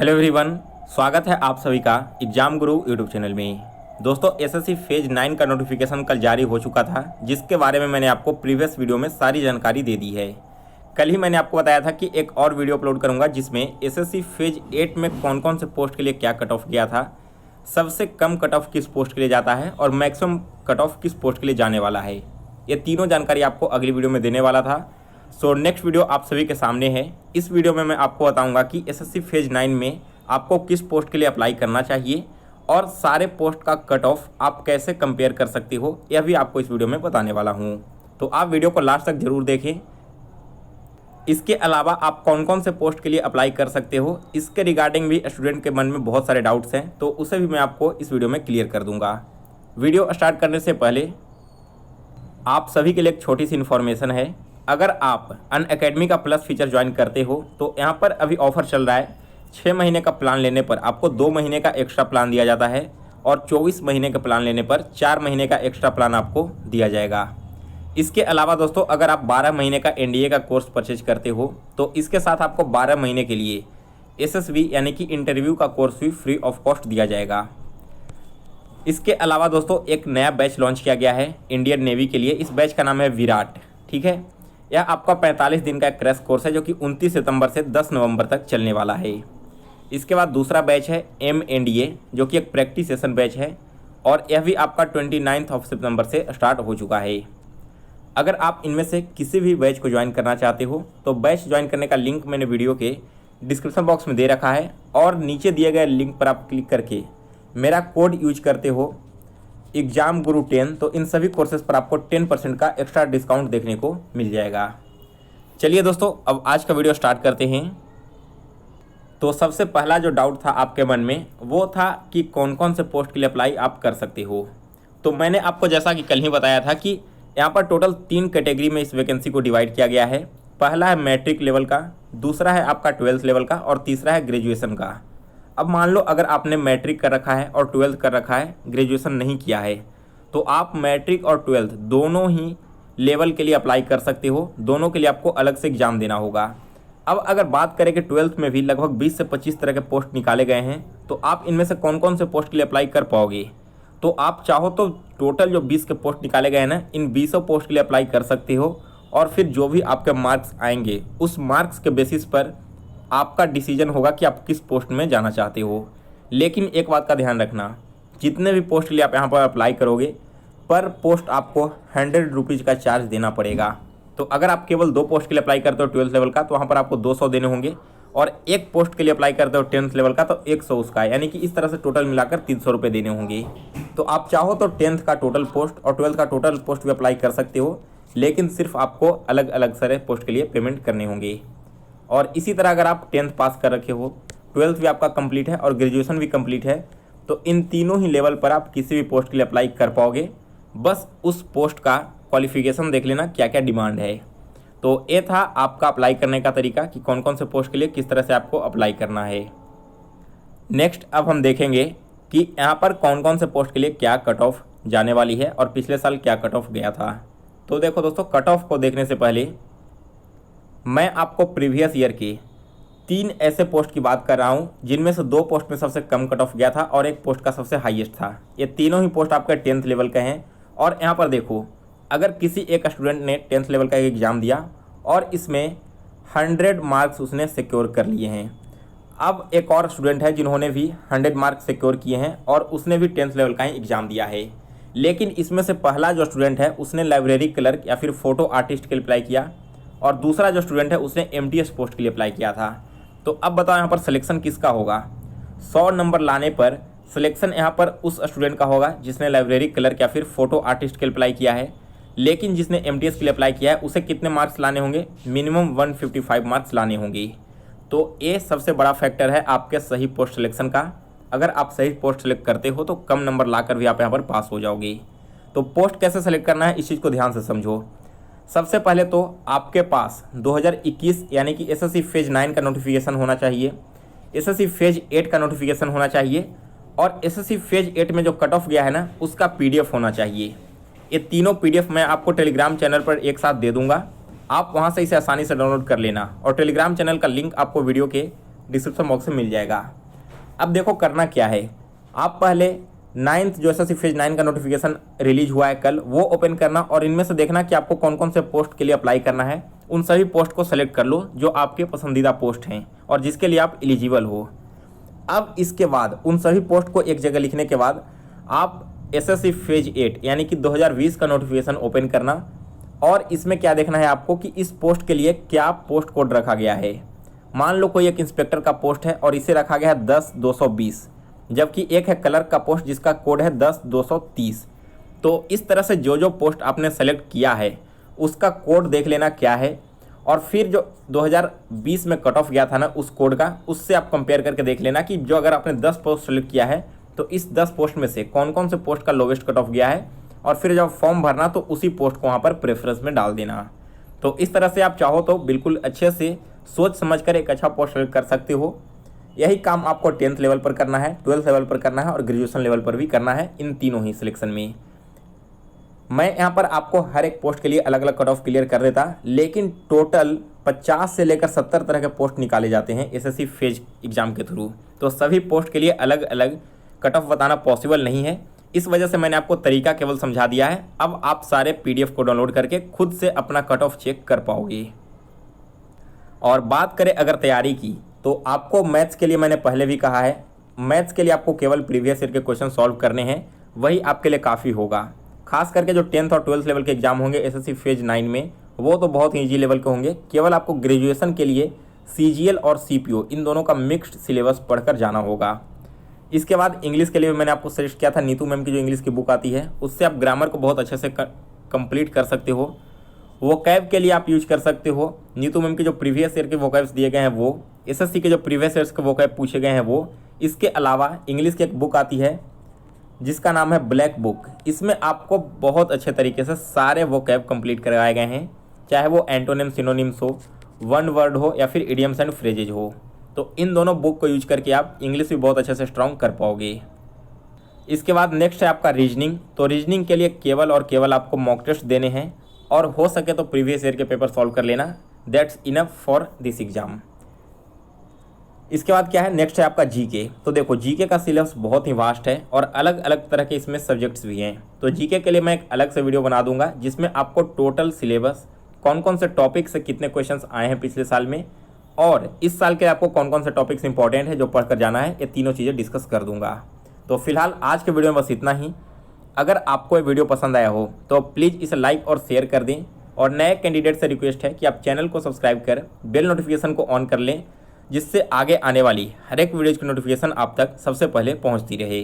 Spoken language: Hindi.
हेलो एवरीवन, स्वागत है आप सभी का एग्जाम गुरु यूट्यूब चैनल में। दोस्तों, एसएससी फेज 9 का नोटिफिकेशन कल जारी हो चुका था, जिसके बारे में मैंने आपको प्रीवियस वीडियो में सारी जानकारी दे दी है। कल ही मैंने आपको बताया था कि एक और वीडियो अपलोड करूंगा जिसमें एसएससी फेज 8 में कौन कौन से पोस्ट के लिए क्या कट ऑफ गया था, सबसे कम कट ऑफ किस पोस्ट के लिए जाता है और मैक्सिमम कट ऑफ किस पोस्ट के लिए जाने वाला है। ये तीनों जानकारी आपको अगली वीडियो में देने वाला था। सो नेक्स्ट वीडियो आप सभी के सामने है। इस वीडियो में मैं आपको बताऊंगा कि एसएससी फेज 9 में आपको किस पोस्ट के लिए अप्लाई करना चाहिए और सारे पोस्ट का कट ऑफ आप कैसे कंपेयर कर सकते हो, यह भी आपको इस वीडियो में बताने वाला हूं। तो आप वीडियो को लास्ट तक जरूर देखें। इसके अलावा आप कौन कौन से पोस्ट के लिए अप्लाई कर सकते हो, इसके रिगार्डिंग भी स्टूडेंट के मन में बहुत सारे डाउट्स हैं, तो उसे भी मैं आपको इस वीडियो में क्लियर कर दूंगा। वीडियो स्टार्ट करने से पहले आप सभी के लिए एक छोटी सी इन्फॉर्मेशन है। अगर आप अनअकैडमी का प्लस फीचर ज्वाइन करते हो तो यहाँ पर अभी ऑफर चल रहा है। 6 महीने का प्लान लेने पर आपको 2 महीने का एक्स्ट्रा प्लान दिया जाता है और 24 महीने का प्लान लेने पर 4 महीने का एक्स्ट्रा प्लान आपको दिया जाएगा। इसके अलावा दोस्तों, अगर आप 12 महीने का एनडीए का कोर्स परचेज करते हो तो इसके साथ आपको 12 महीने के लिए एसएसबी यानी कि इंटरव्यू का कोर्स भी फ्री ऑफ कॉस्ट दिया जाएगा। इसके अलावा दोस्तों, एक नया बैच लॉन्च किया गया है इंडियन नेवी के लिए। इस बैच का नाम है विराट। ठीक है, यह आपका 45 दिन का एक क्रैश कोर्स है जो कि 29 सितंबर से 10 नवंबर तक चलने वाला है। इसके बाद दूसरा बैच है MNDA जो कि एक प्रैक्टिस सेशन बैच है और यह भी आपका 29 सितंबर से स्टार्ट हो चुका है। अगर आप इनमें से किसी भी बैच को ज्वाइन करना चाहते हो तो बैच ज्वाइन करने का लिंक मैंने वीडियो के डिस्क्रिप्शन बॉक्स में दे रखा है और नीचे दिए गए लिंक पर आप क्लिक करके मेरा कोड यूज करते हो एग्जाम गुरु 10, तो इन सभी कोर्सेज पर आपको 10% का एक्स्ट्रा डिस्काउंट देखने को मिल जाएगा। चलिए दोस्तों, अब आज का वीडियो स्टार्ट करते हैं। तो सबसे पहला जो डाउट था आपके मन में वो था कि कौन कौन से पोस्ट के लिए अप्लाई आप कर सकते हो। तो मैंने आपको जैसा कि कल ही बताया था कि यहाँ पर टोटल 3 कैटेगरी में इस वैकेंसी को डिवाइड किया गया है। पहला है मैट्रिक लेवल का, दूसरा है आपका 12th लेवल का और तीसरा है ग्रेजुएशन का। अब मान लो अगर आपने मैट्रिक कर रखा है और 12th कर रखा है, ग्रेजुएशन नहीं किया है, तो आप मैट्रिक और 12th दोनों ही लेवल के लिए अप्लाई कर सकते हो। दोनों के लिए आपको अलग से एग्जाम देना होगा। अब अगर बात करें कि 12th में भी लगभग 20 से 25 तरह के पोस्ट निकाले गए हैं, तो आप इनमें से कौन कौन से पोस्ट के लिए अप्लाई कर पाओगे। तो आप चाहो तो टोटल जो 20 के पोस्ट निकाले गए हैं ना, इन 20 पोस्ट के लिए अप्लाई कर सकते हो और फिर जो भी आपके मार्क्स आएंगे उस मार्क्स के बेसिस पर आपका डिसीजन होगा कि आप किस पोस्ट में जाना चाहते हो। लेकिन एक बात का ध्यान रखना, जितने भी पोस्ट के लिए आप यहाँ पर अप्लाई करोगे पर पोस्ट आपको 100 रुपीज़ का चार्ज देना पड़ेगा। तो अगर आप केवल 2 पोस्ट के लिए अप्लाई करते हो 12th लेवल का, तो वहाँ पर आपको 200 देने होंगे और एक पोस्ट के लिए अप्लाई करते हो 10th लेवल का तो 100 उसका, यानी कि इस तरह से टोटल मिलाकर 300 रुपये देने होंगे। तो आप चाहो तो 10th का टोटल पोस्ट और 12th का टोटल पोस्ट भी अप्लाई कर सकते हो, लेकिन सिर्फ आपको अलग अलग सारे पोस्ट के लिए पेमेंट करने होंगे। और इसी तरह अगर आप 10th पास कर रखे हो, 12th भी आपका कंप्लीट है और ग्रेजुएशन भी कंप्लीट है, तो इन तीनों ही लेवल पर आप किसी भी पोस्ट के लिए अप्लाई कर पाओगे। बस उस पोस्ट का क्वालिफिकेशन देख लेना क्या क्या डिमांड है। तो ये था आपका अप्लाई करने का तरीका कि कौन कौन से पोस्ट के लिए किस तरह से आपको अप्लाई करना है। नेक्स्ट अब हम देखेंगे कि यहाँ पर कौन कौन से पोस्ट के लिए क्या कट ऑफ जाने वाली है और पिछले साल क्या कट ऑफ गया था। तो देखो दोस्तों, कट ऑफ को देखने से पहले मैं आपको प्रीवियस ईयर के 3 ऐसे पोस्ट की बात कर रहा हूं जिनमें से 2 पोस्ट में सबसे कम कट ऑफ गया था और एक पोस्ट का सबसे हाईएस्ट था। ये तीनों ही पोस्ट आपके 10th लेवल के हैं। और यहाँ पर देखो, अगर किसी एक स्टूडेंट ने 10th लेवल का एक एग्ज़ाम दिया और इसमें 100 मार्क्स उसने सिक्योर कर लिए हैं। अब एक और स्टूडेंट है जिन्होंने भी 100 मार्क्स सिक्योर किए हैं और उसने भी 10th लेवल का ही एग्ज़ाम दिया है। लेकिन इसमें से पहला जो स्टूडेंट है उसने लाइब्रेरी क्लर्क या फिर फ़ोटो आर्टिस्ट के लिए अप्लाई किया और दूसरा जो स्टूडेंट है उसने MTS पोस्ट के लिए अप्लाई किया था। तो अब बताओ यहाँ पर सिलेक्शन किसका होगा। 100 नंबर लाने पर सिलेक्शन यहाँ पर उस स्टूडेंट का होगा जिसने लाइब्रेरी क्लर्क या फिर फ़ोटो आर्टिस्ट के लिए अप्लाई किया है। लेकिन जिसने MTS के लिए अप्लाई किया है उसे कितने मार्क्स लाने होंगे, मिनिमम 155 मार्क्स लाने होंगे। तो ये सबसे बड़ा फैक्टर है आपके सही पोस्ट सिलेक्शन का। अगर आप सही पोस्ट सेलेक्ट करते हो तो कम नंबर लाकर भी आप यहाँ पर पास हो जाओगे। तो पोस्ट कैसे सेलेक्ट करना है इस चीज़ को ध्यान से समझो। सबसे पहले तो आपके पास 2021 यानी कि एसएससी फेज 9 का नोटिफिकेशन होना चाहिए, एसएससी फेज 8 का नोटिफिकेशन होना चाहिए और एसएससी फेज 8 में जो कट ऑफ गया है ना उसका PDF होना चाहिए। ये तीनों PDF मैं आपको टेलीग्राम चैनल पर एक साथ दे दूंगा, आप वहां से इसे आसानी से डाउनलोड कर लेना और टेलीग्राम चैनल का लिंक आपको वीडियो के डिस्क्रिप्शन बॉक्स में मिल जाएगा। अब देखो करना क्या है, आप पहले 9th जो एसएससी फेज 9 का नोटिफिकेशन रिलीज हुआ है कल, वो ओपन करना और इनमें से देखना कि आपको कौन कौन से पोस्ट के लिए अप्लाई करना है। उन सभी पोस्ट को सेलेक्ट कर लो जो आपके पसंदीदा पोस्ट हैं और जिसके लिए आप एलिजिबल हो। अब इसके बाद उन सभी पोस्ट को एक जगह लिखने के बाद आप एसएससी फेज 8 यानी कि 2020 का नोटिफिकेशन ओपन करना और इसमें क्या देखना है आपको कि इस पोस्ट के लिए क्या पोस्ट कोड रखा गया है। मान लो कोई एक इंस्पेक्टर का पोस्ट है और इसे रखा गया है 10-220, जबकि एक है क्लर्क का पोस्ट जिसका कोड है 10-230। तो इस तरह से जो जो पोस्ट आपने सेलेक्ट किया है उसका कोड देख लेना क्या है, और फिर जो 2020 में कट ऑफ गया था ना उस कोड का, उससे आप कंपेयर करके देख लेना कि जो अगर आपने 10 पोस्ट सेलेक्ट किया है तो इस 10 पोस्ट में से कौन कौन से पोस्ट का लोवेस्ट कट ऑफ गया है, और फिर जब फॉर्म भरना तो उसी पोस्ट को वहाँ पर प्रेफरेंस में डाल देना। तो इस तरह से आप चाहो तो बिल्कुल अच्छे से सोच समझ कर एक अच्छा पोस्ट सेलेक्ट कर सकते हो। यही काम आपको 10th लेवल पर करना है, 12th लेवल पर करना है और ग्रेजुएशन लेवल पर भी करना है, इन तीनों ही सिलेक्शन में। मैं यहाँ पर आपको हर एक पोस्ट के लिए अलग अलग कट ऑफ क्लियर कर देता, लेकिन टोटल 50 से लेकर 70 तरह के पोस्ट निकाले जाते हैं एसएससी फेज एग्जाम के थ्रू। तो सभी पोस्ट के लिए अलग अलग कट ऑफ बताना पॉसिबल नहीं है, इस वजह से मैंने आपको तरीका केवल समझा दिया है। अब आप सारे पीडीएफ को डाउनलोड करके खुद से अपना कट ऑफ चेक कर पाओगे। और बात करें अगर तैयारी की, तो आपको मैथ्स के लिए मैंने पहले भी कहा है, मैथ्स के लिए आपको केवल प्रीवियस ईयर के क्वेश्चन सॉल्व करने हैं, वही आपके लिए काफ़ी होगा। खास करके जो 10th और 12th लेवल के एग्जाम होंगे एसएससी फेज 9 में, वो तो बहुत ईजी लेवल के होंगे। केवल आपको ग्रेजुएशन के लिए सीजीएल और सीपीओ इन दोनों का मिक्स्ड सिलेबस पढ़कर जाना होगा। इसके बाद इंग्लिश के लिए मैंने आपको सजेस्ट किया था नीतू मैम की जो इंग्लिश की बुक आती है, उससे आप ग्रामर को बहुत अच्छे से कंप्लीट कर सकते हो। वोकैब के लिए आप यूज कर सकते हो नीतू मैम के जो प्रीवियस ईयर के वोकैब्स दिए गए हैं वो, एसएससी के जो प्रीवियस ईयर्स के वोकैब पूछे गए हैं वो। इसके अलावा इंग्लिश की एक बुक आती है जिसका नाम है ब्लैक बुक, इसमें आपको बहुत अच्छे तरीके से सारे वोकैब कंप्लीट करवाए गए हैं, चाहे वो एंटोनिम सिनोनिम्स हो, वन वर्ड हो या फिर इडियम्स एंड फ्रेजेज हो। तो इन दोनों बुक को यूज करके आप इंग्लिश भी बहुत अच्छे से स्ट्रॉन्ग कर पाओगे। इसके बाद नेक्स्ट है आपका रीजनिंग। तो रीजनिंग के लिए केवल और केवल आपको मॉक टेस्ट देने हैं और हो सके तो प्रीवियस ईयर के पेपर सॉल्व कर लेना, that's enough for this exam. इसके बाद क्या है, नेक्स्ट है आपका जीके। तो देखो जीके का सिलेबस बहुत ही वास्ट है और अलग अलग तरह के इसमें सब्जेक्ट्स भी हैं। तो जीके के लिए मैं एक अलग से वीडियो बना दूंगा जिसमें आपको टोटल सिलेबस, कौन कौन से टॉपिक से कितने क्वेश्चंस आए हैं पिछले साल में, और इस साल के आपको कौन कौन से टॉपिक्स इंपॉर्टेंट है जो पढ़कर जाना है, ये तीनों चीज़ें डिस्कस कर दूंगा। तो फिलहाल आज के वीडियो में बस इतना ही। अगर आपको ये वीडियो पसंद आया हो तो प्लीज़ इसे लाइक और शेयर कर दें, और नए कैंडिडेट से रिक्वेस्ट है कि आप चैनल को सब्सक्राइब कर बेल नोटिफिकेशन को ऑन कर लें, जिससे आगे आने वाली हर एक वीडियोज़ की नोटिफिकेशन आप तक सबसे पहले पहुंचती रहे।